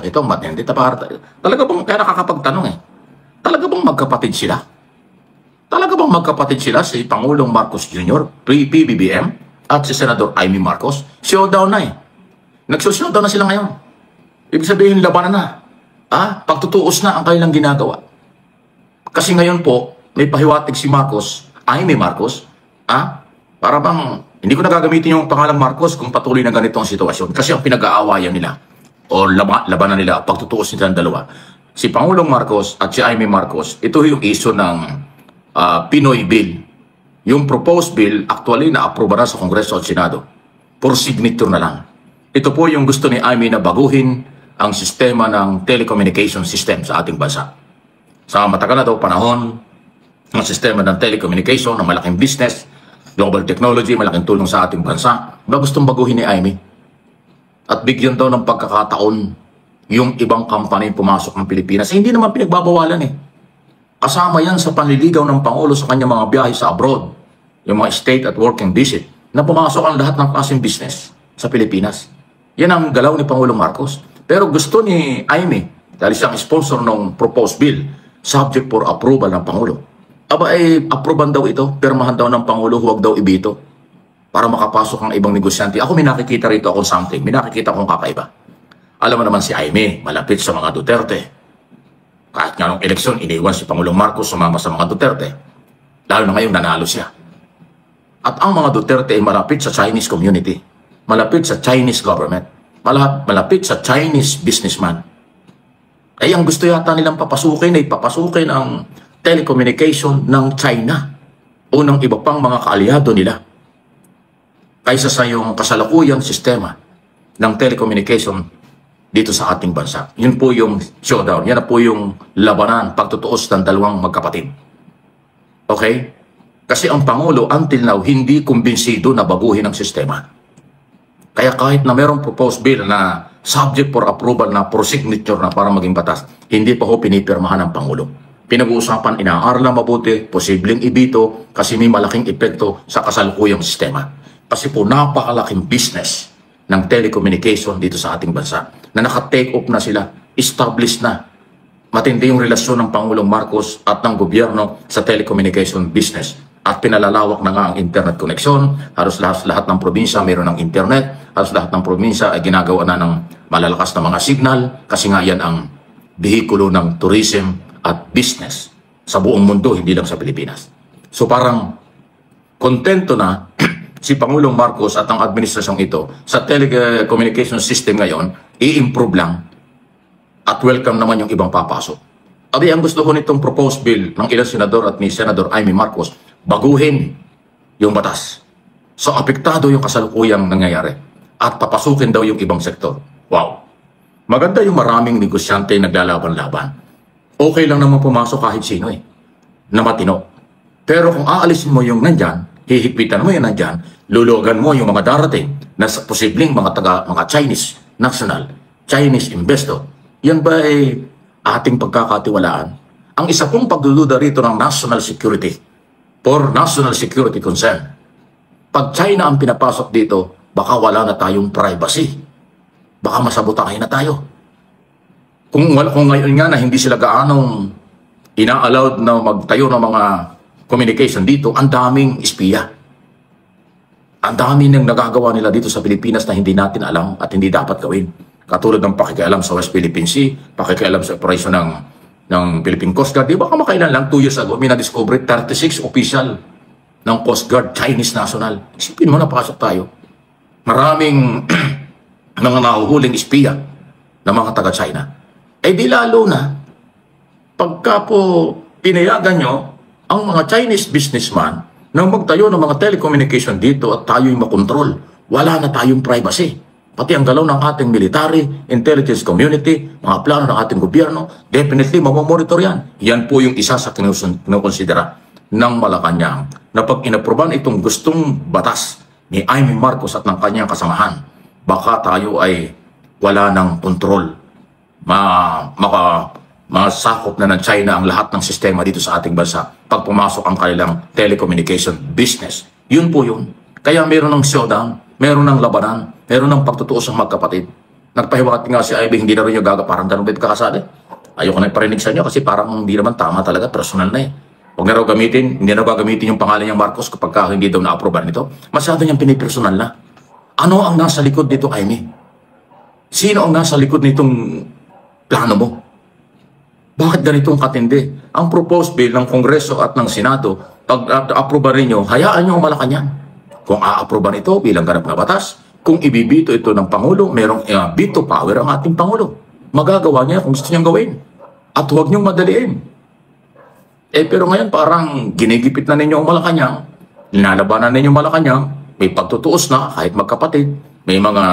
ito matindi. Talaga bang, kaya nakakapagtanong talaga bang magkapatid sila? Talaga bang magkapatid sila si Pangulong Marcos Jr., PBBM, at si Senador Amy Marcos? Showdown na Nagsushowdown na sila ngayon. Ibig sabihin, labanan na. Pagtutuos na ang kanilang ginagawa. Kasi ngayon po, may pahiwatig si Marcos, Amy Marcos, para bang, hindi ko nagagamitin yung pangalang Marcos kung patuloy na ganito ang sitwasyon. Kasi ang pinag-aawayan nila, o labanan nila, pagtutuos nila ng dalawa, si Pangulong Marcos at si Amy Marcos, ito yung issue ng Pinoy Bill. Yung proposed bill, actually, na-approve na sa Kongreso at Senado. For signature na lang. Ito po yung gusto ni Amy na baguhin ang sistema ng telecommunication system sa ating bansa. Sa matagal na daw panahon, ang sistema ng telecommunication, ng malaking business, global technology, malaking tulong sa ating bansa, gustong baguhin ni Amy. At bigyan daw ng pagkakataon yung ibang company pumasok ng Pilipinas. Hindi naman pinagbabawalan Kasama yan sa panliligaw ng Pangulo sa kanyang mga biyahe sa abroad, yung mga state at working visit, na pumasok ang lahat ng klaseng business sa Pilipinas. Yan ang galaw ni Pangulong Marcos. Pero gusto ni Amy, dahil siyang sponsor ng proposed bill, subject for approval ng Pangulo. Approvean daw ito, pirmahan daw ng Pangulo, huwag daw ibito, para makapasok ang ibang negosyante. Ako may nakikita rito akong something, may nakikita akong kakaiba. Alam mo naman si Amy, malapit sa mga Duterte. Kahit nga nung eleksyon, iniwan si Pangulong Marcos sumama sa mga Duterte. Lalo na ngayon, nanalo siya. At ang mga Duterte ay malapit sa Chinese community, malapit sa Chinese government, malapit sa Chinese businessman. Ay ang gusto yata nilang papasukin ay papasukin ang telecommunication ng China o ng iba pang mga kaalyado nila kaysa sa yung kasalukuyang sistema ng telecommunication dito sa ating bansa. Yun po yung showdown. Yan na po yung labanan, pagtutuos ng dalawang magkapatid. Okay? Kasi ang Pangulo, until now, hindi kumbinsido na baguhin ang sistema. Kaya kahit na mayroong proposed bill na subject for approval na for signature na para maging batas, hindi pa ho pinipirmahan ng Pangulo. Pinag-uusapan, inaaral na mabuti, posibleng ibito kasi may malaking epekto sa kasalukuyang sistema. Kasi po napakalaking business ng telecommunication dito sa ating bansa na naka-take off na sila, established na. Matindi yung relasyon ng Pangulong Marcos at ng gobyerno sa telecommunication business. At pinalalawak na nga ang internet connection. Halos lahat ng probinsya mayroon ng internet. Halos lahat ng probinsya ay ginagawa na ng malalakas na mga signal kasi nga yan ang bihikulo ng tourism at business sa buong mundo, hindi lang sa Pilipinas. So parang kontento na si Pangulong Marcos at ang administrasyong ito sa telecommunication system ngayon, i-improve lang at welcome naman yung ibang papasok. At ang gusto ko nitong proposed bill ng ilang senador at ni Senador Amy Marcos, baguhin yung batas. So apektado yung kasalukuyang nangyayari at papasukin daw yung ibang sektor. Wow! Maganda yung maraming negosyante naglalaban-laban. Okay lang naman pumasok kahit sino na matino. Pero kung aalisin mo yung nandyan, hihigpitan mo yung nandyan, lulugan mo yung mga darating na posibleng mga Chinese national, Chinese investor. Yan ba ay ating pagkakatiwalaan? Ang isa pong pagdududa rito ng national security for national security concern. Pag China ang pinapasok dito, baka wala na tayong privacy. Baka masabotahin na tayo. Kung ngayon nga na hindi sila gaanong ina-allowed na magtayo ng mga communication dito, ang daming espiya. Ang dami nang nagagawa nila dito sa Pilipinas na hindi natin alam at hindi dapat gawin. Katulad ng pakikialam sa West Philippine Sea, pakikialam sa operation ng Philippine Coast Guard. Di ba kamakailan lang 2 years ago, may na-discover 36 official ng Coast Guard, Chinese national. Isipin mo, napasok tayo. Maraming mga nahuhuling espiya ng mga taga-China. Eh di lalo na, pagka po pinayagan nyo ang mga Chinese businessman na magtayo ng mga telecommunication dito at tayo'y makontrol, wala na tayong privacy. Pati ang galaw ng ating military, intelligence community, mga plano ng ating gobyerno, definitely mamomonitor yan. Yan po yung isa sa kinukonsidera ng Malacanang na pag inaproban itong gustong batas ni Amy Marcos at ng kanyang kasamahan, baka tayo ay wala ng kontrol. Masakop na ng China ang lahat ng sistema dito sa ating bansa pag pumasok ang kanilang telecommunication business. Yun po yun. Kaya meron ng showdown, meron ng labanan, meron ng pagtutuos ng magkapatid. Nagpahiwati nga si Ivy, hindi na rin yung parang ganun ba kakasali? Ayoko na iparinig sa inyo kasi parang hindi naman tama talaga, personal na eh. Huwag na raw gamitin, hindi na raw gagamitin yung pangalan niyang Marcos kapag hindi daw na-aproban nito. Masyado niyang pinipersonal na. Ano ang nasa likod nito, Amy? Sino ang nasa likod nitong plano mo? Bakit ganitong katindi? Ang proposed bill ng Kongreso at ng Senado, pag aproban rin nyo, hayaan nyo Malacanang. Kung a-aproban ito bilang ganap na batas, kung ibibito ito ng Pangulo, merong veto power ang ating Pangulo. Magagawa niya kung gusto niyang gawin. At huwag niyong madaliin. Pero ngayon parang ginigipit na ninyo ang Malacanang, linalabanan ninyo Malacanang, may pagtutuos na kahit magkapatid, may mga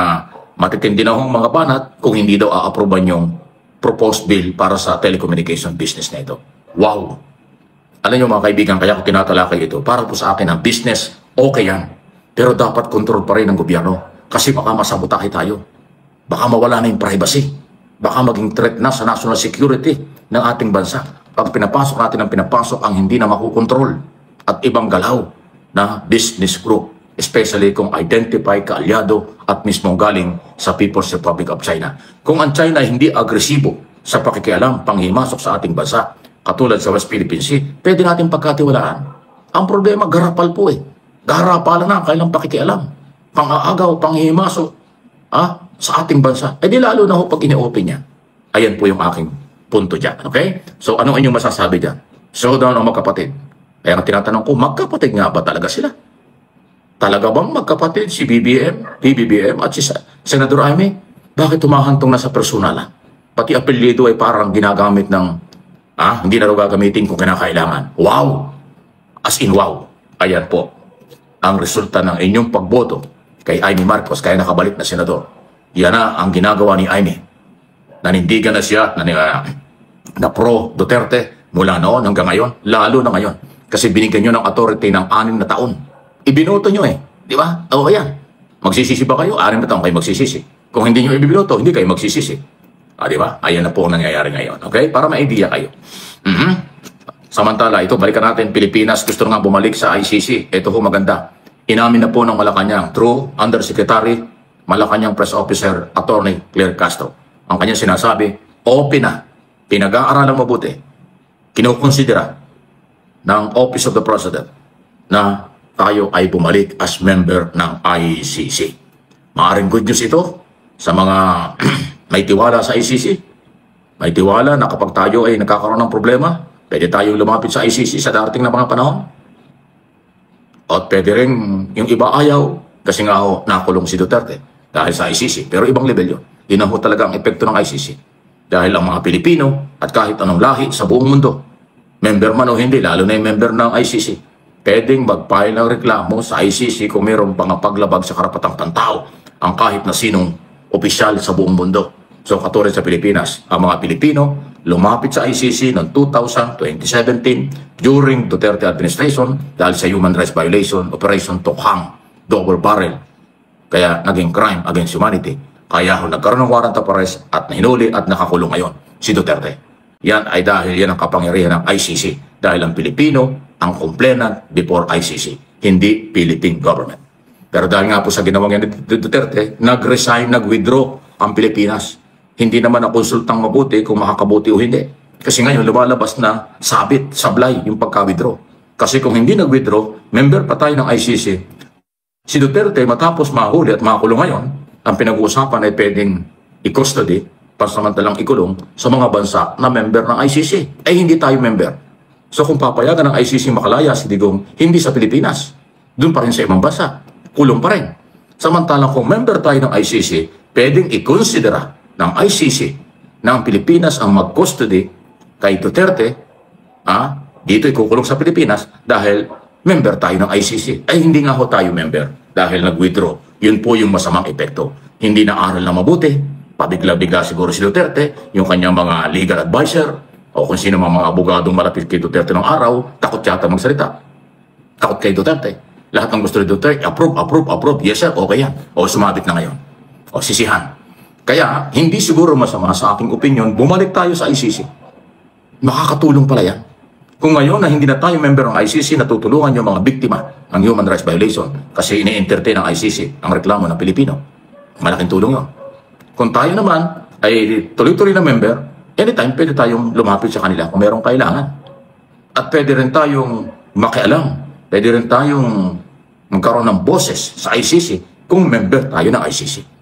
matitindi na hong mga banat kung hindi daw a-aproban yung proposed bill para sa telecommunication business na ito. Wow! Alam niyo mga kaibigan, kaya ko tinatalakay ito. Para po sa akin ang business, okay yan. Pero dapat control pa rin ng gobyerno. Kasi baka masabotahe tayo. Baka mawala na yung privacy. Baka maging threat na sa national security ng ating bansa. Pag pinapasok natin ang pinapasok ang hindi na makukontrol at ibang galaw na business group. Especially kung identify, kaalyado at mismong galing sa People's Republic of China. Kung ang China hindi agresibo sa pakikialam panghimasok sa ating bansa, katulad sa West Philippine Sea, pwede natin pagkatiwalaan. Ang problema, garapal po eh. Garapalan na kailang pakikialam. Pang-aagaw, panghimasok sa ating bansa. Di lalo na ho pag ini-open niya. Ayan po yung aking punto dyan. Okay? So ano ang inyong masasabi dyan? Showdown o magkapatid? Kaya nga tinatanong ko, magkapatid nga ba talaga sila? Talaga bang magkapatid si PBBM at si Senador Amy? Bakit humahantong na sa personalan? Pati apelyido ay parang ginagamit ng, hindi na raw gagamitin kung kinakailangan. Wow! As in wow. Ayan po ang resulta ng inyong pagboto kay Amy Marcos, kaya nakabalik na senador. Yan na ang ginagawa ni Amy. Nanindigan na siya na pro Duterte mula noon hanggang ngayon, lalo na ngayon. Kasi binigyan nyo ng authority ng 6 na taon. Ibinoto nyo eh. Di ba? Oo, yan. Magsisisi ba kayo? 6 na taon kayo magsisisi. Kung hindi nyo ibibinoto, hindi kayo magsisisi. Di ba? Ayan na po ang nangyayari ngayon. Okay? Para ma-idea kayo. Samantala, ito, balikan natin. Pilipinas, gusto nga bumalik sa ICC. Ito po maganda. Inamin na po ng Malacanang through Undersecretary, Malacanang Press Officer, Attorney Claire Castro. Ang kanyang sinasabi, open na. Pinag-aaralang mabuti. Kinukonsidera ng Office of the President na tayo ay bumalik as member ng ICC. Maaring good news ito sa mga may tiwala sa ICC. May tiwala na kapag tayo ay nagkakaroon ng problema, pwede tayong lumapit sa ICC sa darating na mga panahon. At pwede rin yung iba ayaw kasi nga nakulong si Duterte dahil sa ICC. Pero ibang level yun. Yun ang talaga ang epekto ng ICC. Dahil ang mga Pilipino at kahit anong lahi sa buong mundo, member man o hindi, lalo na yung member ng ICC, pwedeng mag-file ng reklamo sa ICC kung mayroong paglabag sa karapatang pantao ang kahit na sinong opisyal sa buong mundo. So katulad sa Pilipinas, ang mga Pilipino lumapit sa ICC noong 2017 during Duterte administration dahil sa human rights violation, Operation Tokhang, double barrel. Kaya naging crime against humanity. Kaya nagkaroon ng warrant of arrest at nahinuli at nakakulong ngayon si Duterte. Yan ay dahil yan ang kapangyarihan ng ICC. Dahil ang Pilipino ang complainant before ICC, hindi Philippine government. Pero dahil nga po sa ginawang yan ni Duterte, nag-resign, nag-withdraw ang Pilipinas. Hindi naman nakonsultang mabuti kung makakabuti o hindi. Kasi ngayon lumalabas na sabit, sablay yung pagka-withdraw. Kasi kung hindi nag-withdraw, member pa tayo ng ICC. Si Duterte matapos mahuli at makakulong ngayon, ang pinag-uusapan ay pwedeng i-custody, pansamantalang ikulong sa mga bansa na member ng ICC. Ay hindi tayo member. So kung papayagan ng ICC makalaya si Digong, hindi sa Pilipinas, doon pa rin sa ibang bansa, kulong pa rin. Samantalang kung member tayo ng ICC, pwedeng i-considera ng ICC na ang Pilipinas ang mag-custody kay Duterte, dito ikukulong sa Pilipinas dahil member tayo ng ICC. Ay hindi nga ho tayo member dahil nag-withdraw. Yun po yung masamang epekto. Hindi na aral na mabuti, pabigla-bigla siguro si Duterte, yung kanyang mga legal advisor, o kung sino mga abogadong malapit kay Duterte ng araw, takot yata magsalita. Takot kay Duterte. Lahat ng gusto ni Duterte, approve, yes sir, okay yan. O sumabit na ngayon. O sisihan. Kaya, hindi siguro masama sa aking opinion, bumalik tayo sa ICC. Makakatulong pala yan. Kung ngayon na hindi na tayo member ng ICC, natutulungan yung mga biktima ng human rights violation kasi ini-entertain ng ICC ang reklamo ng Pilipino. Malaking tulong yun. Kung tayo naman ay tuloy-tuloy na member, anytime pwede tayong lumapit sa kanila kung merong kailangan. At pwede rin tayong makialam. Pwede rin tayong magkaroon ng boses sa ICC kung member tayo ng ICC.